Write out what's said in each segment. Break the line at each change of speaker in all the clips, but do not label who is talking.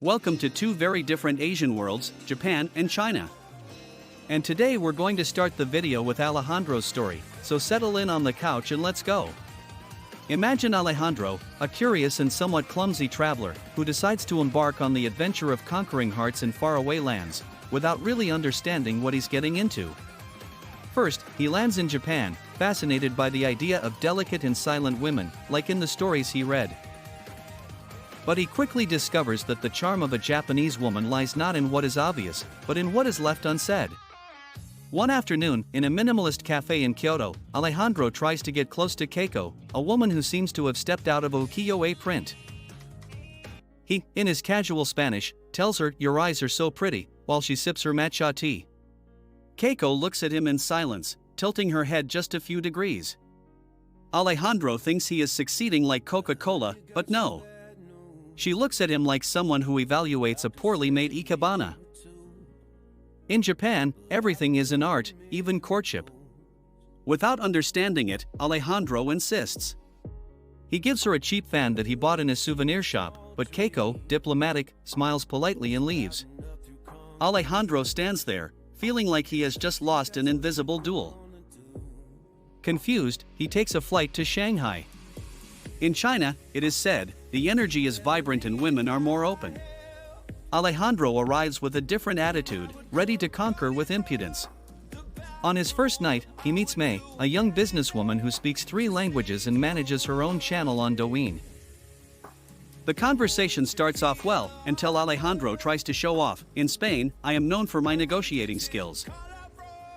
Welcome to two very different Asian worlds, Japan and China. And today we're going to start the video with Alejandro's story, so settle in on the couch and let's go. Imagine Alejandro, a curious and somewhat clumsy traveler, who decides to embark on the adventure of conquering hearts in faraway lands, without really understanding what he's getting into. First, he lands in Japan, fascinated by the idea of delicate and silent women, like in the stories he read. But he quickly discovers that the charm of a Japanese woman lies not in what is obvious, but in what is left unsaid. One afternoon, in a minimalist cafe in Kyoto, Alejandro tries to get close to Keiko, a woman who seems to have stepped out of a ukiyo-e print. He, in his casual Spanish, tells her, "Your eyes are so pretty," while she sips her matcha tea. Keiko looks at him in silence, tilting her head just a few degrees. Alejandro thinks he is succeeding like Coca-Cola, but no. She looks at him like someone who evaluates a poorly made ikebana. In Japan, everything is an art, even courtship. Without understanding it, Alejandro insists. He gives her a cheap fan that he bought in a souvenir shop, but Keiko, diplomatic, smiles politely and leaves. Alejandro stands there, feeling like he has just lost an invisible duel. Confused, he takes a flight to Shanghai. In China, it is said, the energy is vibrant and women are more open. Alejandro arrives with a different attitude, ready to conquer with impudence. On his first night, he meets May, a young businesswoman who speaks 3 languages and manages her own channel on Douyin. The conversation starts off well, until Alejandro tries to show off. "In Spain, I am known for my negotiating skills."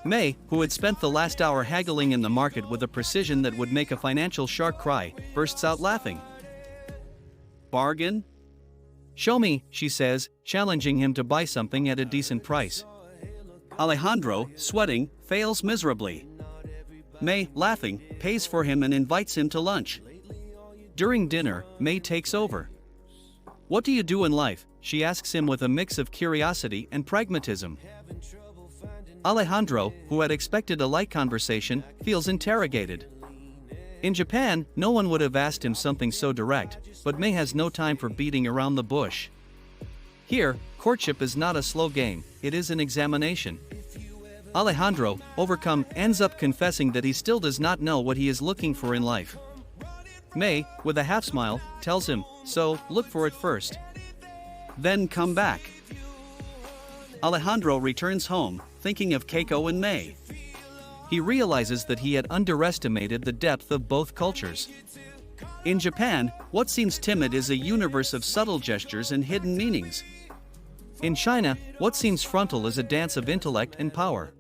May, who had spent the last hour haggling in the market with a precision that would make a financial shark cry, bursts out laughing. "Bargain?" "Show me," she says, challenging him to buy something at a decent price. Alejandro, sweating, fails miserably. May, laughing, pays for him and invites him to lunch. During dinner, May takes over. "What do you do in life?" she asks him with a mix of curiosity and pragmatism. Alejandro, who had expected a light conversation, feels interrogated. In Japan, no one would have asked him something so direct, but May has no time for beating around the bush. Here, courtship is not a slow game, it is an examination. Alejandro, overcome, ends up confessing that he still does not know what he is looking for in life. May, with a half smile, tells him, "So, look for it first. Then come back." Alejandro returns home, thinking of Keiko and May. He realizes that he had underestimated the depth of both cultures. In Japan, what seems timid is a universe of subtle gestures and hidden meanings. In China, what seems frontal is a dance of intellect and power.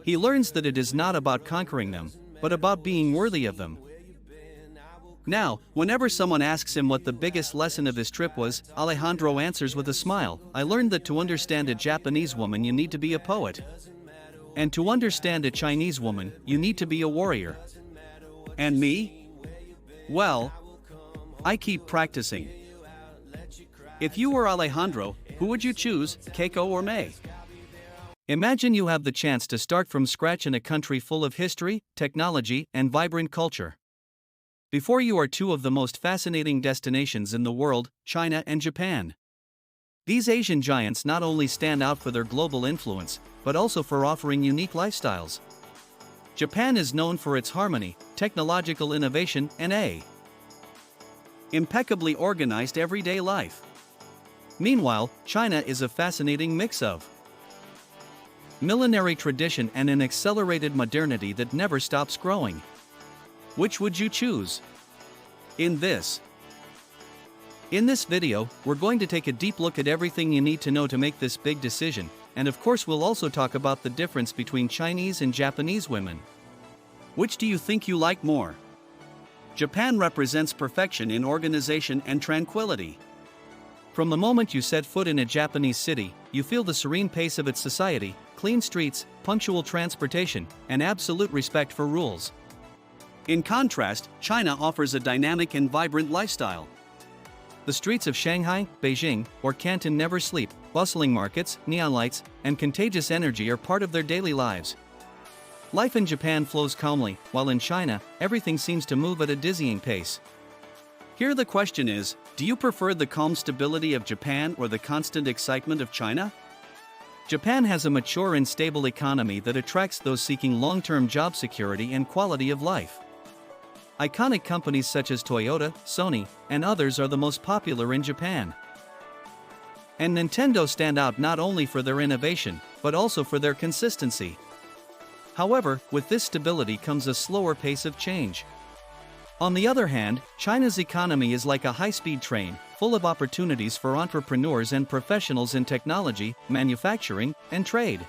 He learns that it is not about conquering them, but about being worthy of them. Now, whenever someone asks him what the biggest lesson of his trip was, Alejandro answers with a smile, "I learned that to understand a Japanese woman you need to be a poet. And to understand a Chinese woman, you need to be a warrior." And me? Well, I keep practicing. If you were Alejandro, who would you choose, Keiko or May? Imagine you have the chance to start from scratch in a country full of history, technology, and vibrant culture. Before you are two of the most fascinating destinations in the world, China and Japan. These Asian giants not only stand out for their global influence, but also for offering unique lifestyles. Japan is known for its harmony, technological innovation, and impeccably organized everyday life. Meanwhile, China is a fascinating mix of millenary tradition and an accelerated modernity that never stops growing. Which would you choose? In this video, we're going to take a deep look at everything you need to know to make this big decision, and of course we'll also talk about the difference between Chinese and Japanese women. Which do you think you like more? Japan represents perfection in organization and tranquility. From the moment you set foot in a Japanese city, you feel the serene pace of its society, clean streets, punctual transportation, and absolute respect for rules. In contrast, China offers a dynamic and vibrant lifestyle. The streets of Shanghai, Beijing, or Canton never sleep. Bustling markets, neon lights, and contagious energy are part of their daily lives. Life in Japan flows calmly, while in China, everything seems to move at a dizzying pace. Here the question is, do you prefer the calm stability of Japan or the constant excitement of China? Japan has a mature and stable economy that attracts those seeking long-term job security and quality of life. Iconic companies such as Toyota, Sony, and others are the most popular in Japan. And Nintendo stand out not only for their innovation, but also for their consistency. However, with this stability comes a slower pace of change. On the other hand, China's economy is like a high-speed train, full of opportunities for entrepreneurs and professionals in technology, manufacturing, and trade.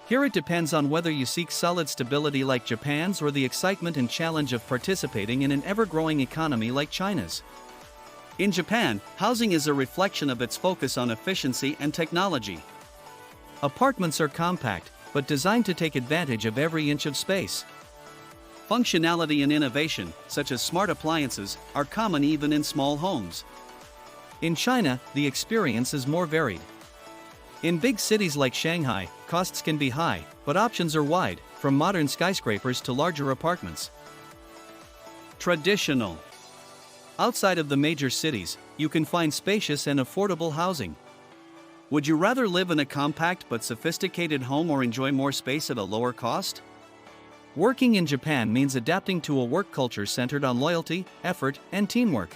Here it depends on whether you seek solid stability like Japan's or the excitement and challenge of participating in an ever-growing economy like China's. In Japan, housing is a reflection of its focus on efficiency and technology. Apartments are compact, but designed to take advantage of every inch of space. Functionality and innovation, such as smart appliances, are common even in small homes. In China, the experience is more varied. In big cities like Shanghai, costs can be high, but options are wide, from modern skyscrapers to larger apartments. Traditional. Outside of the major cities, you can find spacious and affordable housing. Would you rather live in a compact but sophisticated home or enjoy more space at a lower cost? Working in Japan means adapting to a work culture centered on loyalty, effort, and teamwork.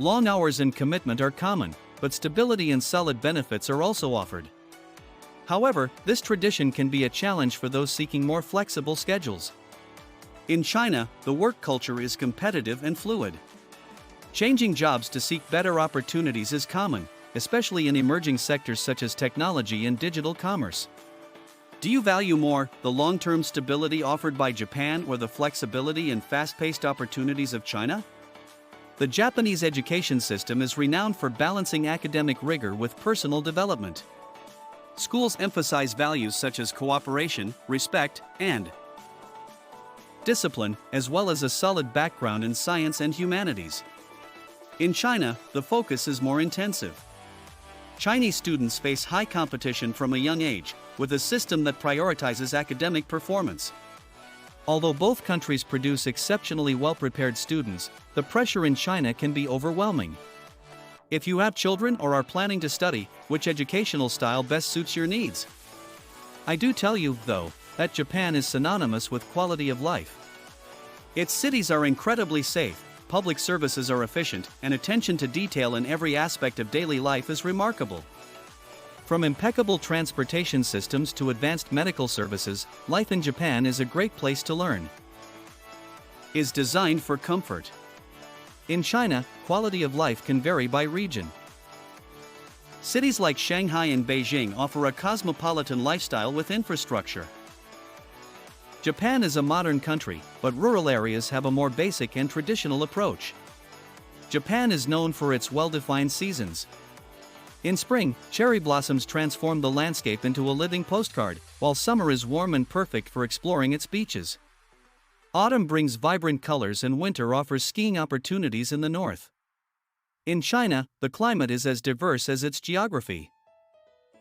Long hours and commitment are common, but stability and solid benefits are also offered. However, this tradition can be a challenge for those seeking more flexible schedules. In China, the work culture is competitive and fluid. Changing jobs to seek better opportunities is common, especially in emerging sectors such as technology and digital commerce. Do you value more the long-term stability offered by Japan or the flexibility and fast-paced opportunities of China? The Japanese education system is renowned for balancing academic rigor with personal development. Schools emphasize values such as cooperation, respect, and discipline, as well as a solid background in science and humanities. In China, the focus is more intensive. Chinese students face high competition from a young age, with a system that prioritizes academic performance. Although both countries produce exceptionally well-prepared students, the pressure in China can be overwhelming. If you have children or are planning to study, which educational style best suits your needs? I do tell you, though, that Japan is synonymous with quality of life. Its cities are incredibly safe, public services are efficient, and attention to detail in every aspect of daily life is remarkable. From impeccable transportation systems to advanced medical services, life in Japan is a great place to learn. Is designed for comfort. In China, quality of life can vary by region. Cities like Shanghai and Beijing offer a cosmopolitan lifestyle with infrastructure. Japan is a modern country, but rural areas have a more basic and traditional approach. Japan is known for its well-defined seasons. In spring, cherry blossoms transform the landscape into a living postcard, while summer is warm and perfect for exploring its beaches. Autumn brings vibrant colors and winter offers skiing opportunities in the north. In China, the climate is as diverse as its geography.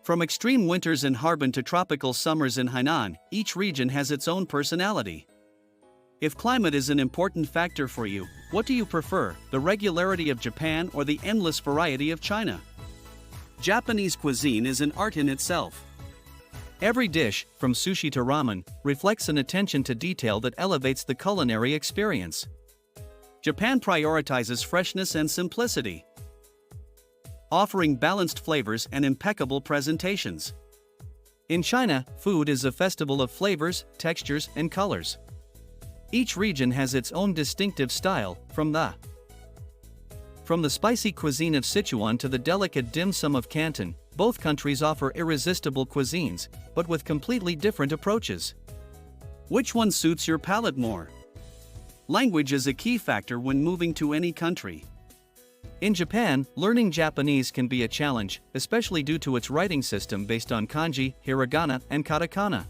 From extreme winters in Harbin to tropical summers in Hainan, each region has its own personality. If climate is an important factor for you, what do you prefer, the regularity of Japan or the endless variety of China? Japanese cuisine is an art in itself. Every dish, from sushi to ramen, reflects an attention to detail that elevates the culinary experience. Japan prioritizes freshness and simplicity, offering balanced flavors and impeccable presentations. In China, food is a festival of flavors, textures, and colors. Each region has its own distinctive style, from the spicy cuisine of Sichuan to the delicate dim sum of Canton. Both countries offer irresistible cuisines, but with completely different approaches. Which one suits your palate more? Language is a key factor when moving to any country. In Japan, learning Japanese can be a challenge, especially due to its writing system based on kanji, hiragana, and katakana.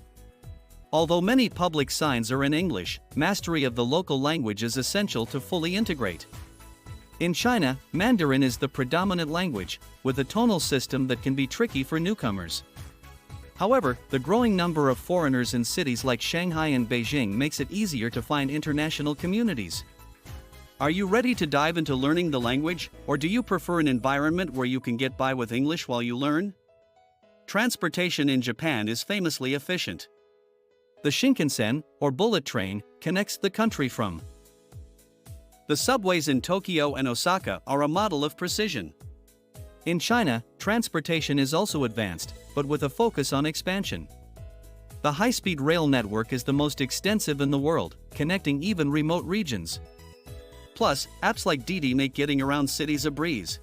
Although many public signs are in English, mastery of the local language is essential to fully integrate. In China, Mandarin is the predominant language, with a tonal system that can be tricky for newcomers. However, the growing number of foreigners in cities like Shanghai and Beijing makes it easier to find international communities. Are you ready to dive into learning the language, or do you prefer an environment where you can get by with English while you learn? Transportation in Japan is famously efficient. The Shinkansen, or bullet train, connects the country from. The subways in Tokyo and Osaka are a model of precision. In China, transportation is also advanced, but with a focus on expansion. The high-speed rail network is the most extensive in the world, connecting even remote regions. Plus, apps like Didi make getting around cities a breeze.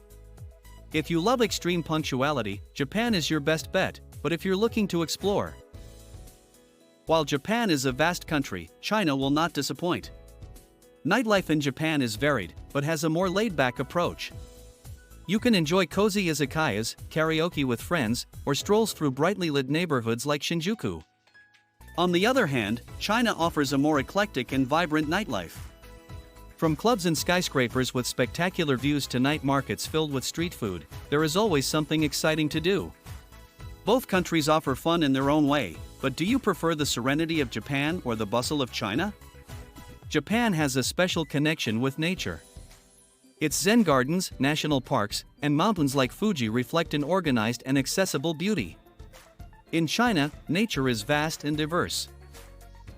If you love extreme punctuality, Japan is your best bet, but if you're looking to explore. While Japan is a vast country, China will not disappoint. Nightlife in Japan is varied, but has a more laid-back approach. You can enjoy cozy izakayas, karaoke with friends, or strolls through brightly lit neighborhoods like Shinjuku. On the other hand, China offers a more eclectic and vibrant nightlife. From clubs and skyscrapers with spectacular views to night markets filled with street food, there is always something exciting to do. Both countries offer fun in their own way, but do you prefer the serenity of Japan or the bustle of China? Japan has a special connection with nature. Its zen gardens, national parks, and mountains like Fuji reflect an organized and accessible beauty. In China, nature is vast and diverse.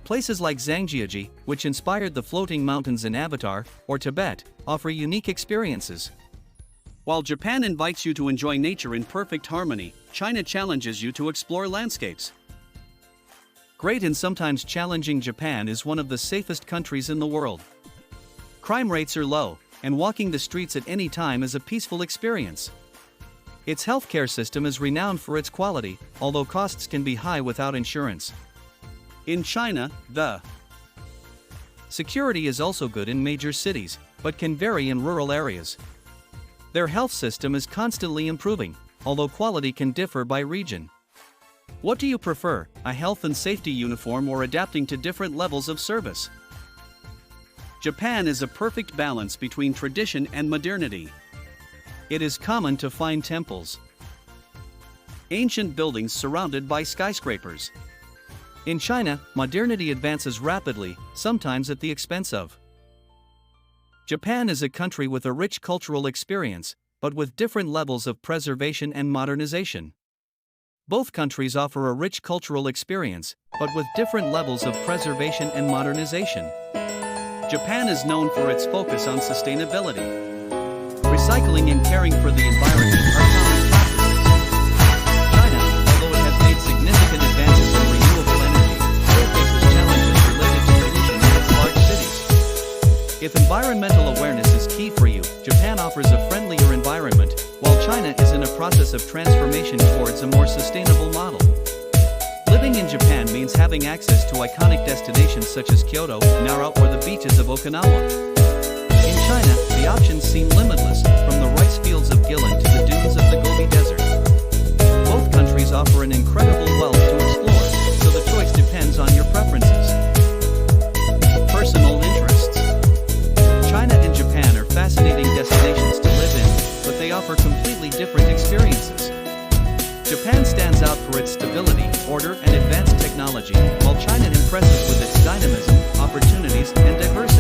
Places like Zhangjiajie, which inspired the floating mountains in Avatar, or Tibet, offer unique experiences. While Japan invites you to enjoy nature in perfect harmony, China challenges you to explore landscapes. Great and sometimes challenging, Japan is one of the safest countries in the world. Crime rates are low, and walking the streets at any time is a peaceful experience. Its healthcare system is renowned for its quality, although costs can be high without insurance. In China, the security is also good in major cities, but can vary in rural areas. Their health system is constantly improving, although quality can differ by region. What do you prefer, a health and safety uniform or adapting to different levels of service? Japan is a perfect balance between tradition and modernity. It is common to find temples, ancient buildings surrounded by skyscrapers. In China, modernity advances rapidly, sometimes at the expense of. Japan is a country with a rich cultural experience, but with different levels of preservation and modernization. Both countries offer a rich cultural experience, but with different levels of preservation and modernization. Japan is known for its focus on sustainability. Recycling and caring for the environment are common practices. China, although it has made significant advances in renewable energy, still faces challenges related to pollution in its large cities. If environmental awareness is key for you, Japan offers a friendlier environment, while China is in a process of transformation towards a more sustainable model. Living in Japan means having access to iconic destinations such as Kyoto, Nara, or the beaches of Okinawa. In China, the options seem limitless, from the rice fields of Guilin to the dunes of the Gobi Desert. Both countries offer an incredible wealth to explore, so the choice depends on your preferences. Personal interests. China and Japan are fascinating destinations to live in, but they offer completely different experiences. Japan stands out for its stability, order, and advanced technology, while China impresses with its dynamism, opportunities, and diversity.